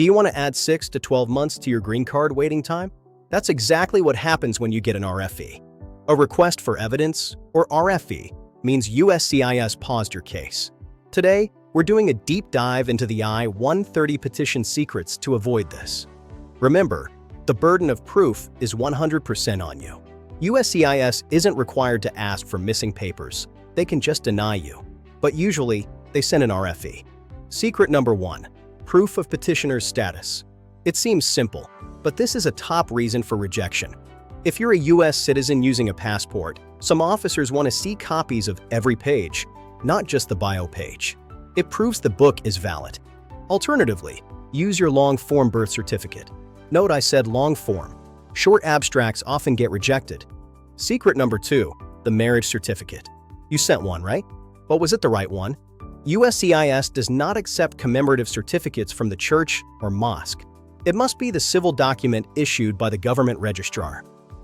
Do you want to add 6 to 12 months to your green card waiting time? That's exactly what happens when you get an RFE. A request for evidence, or RFE, means USCIS paused your case. Today, we're doing a deep dive into the I-130 petition secrets to avoid this. Remember, the burden of proof is 100% on you. USCIS isn't required to ask for missing papers. They can just deny you. But usually, they send an RFE. Secret number 1. Proof of petitioner's status. It seems simple, but this is a top reason for rejection. If you're a U.S. citizen using a passport, some officers want to see copies of every page, not just the bio page. It proves the book is valid. Alternatively, use your long-form birth certificate. Note I said long form. Short abstracts often get rejected. Secret number 2. The marriage certificate. You sent one, right? But was it the right one? USCIS does not accept commemorative certificates from the church or mosque. It must be the civil document issued by the government registrar.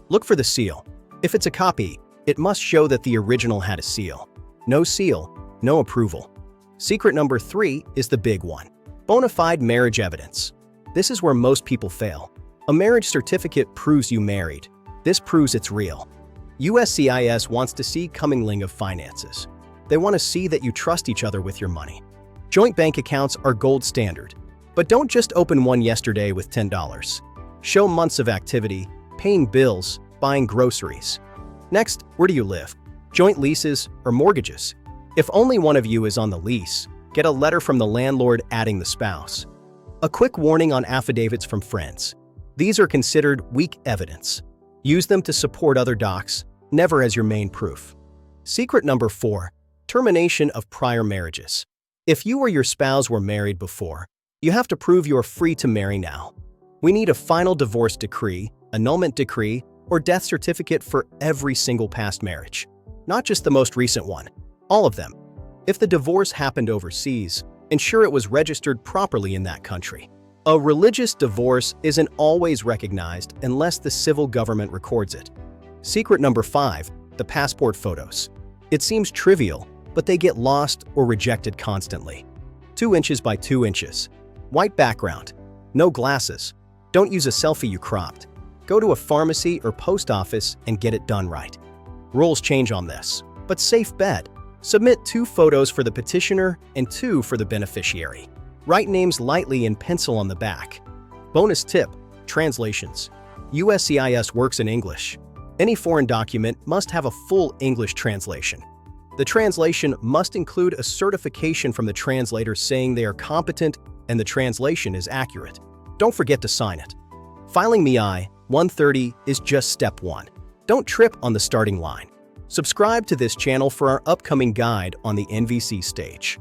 Look for the seal. If it's a copy, it must show that the original had a seal. No seal, no approval. Secret number 3 is the big one. Bona fide marriage evidence. This is where most people fail. A marriage certificate proves you married. This proves it's real. USCIS wants to see commingling of finances. They want to see that you trust each other with your money. Joint bank accounts are gold standard. But don't just open one yesterday with $10. Show months of activity, paying bills, buying groceries. Next, where do you live? Joint leases or mortgages? If only one of you is on the lease, get a letter from the landlord adding the spouse. A quick warning on affidavits from friends. These are considered weak evidence. Use them to support other docs, never as your main proof. Secret number 4. Termination of prior marriages. If you or your spouse were married before, you have to prove you are free to marry now. We need a final divorce decree, annulment decree, or death certificate for every single past marriage. Not just the most recent one, all of them. If the divorce happened overseas, ensure it was registered properly in that country. A religious divorce isn't always recognized unless the civil government records it. Secret number 5. The passport photos. It seems trivial, but they get lost or rejected constantly. 2 inches by 2 inches. White background. No glasses. Don't use a selfie you cropped. Go to a pharmacy or post office and get it done right. Rules change on this, but safe bet. Submit 2 photos for the petitioner and 2 for the beneficiary. Write names lightly in pencil on the back. Bonus tip: translations. USCIS works in English. Any foreign document must have a full English translation. The translation must include a certification from the translator saying they are competent and the translation is accurate. Don't forget to sign it. Filing the I-130 is just step 1. Don't trip on the starting line. Subscribe to this channel for our upcoming guide on the NVC stage.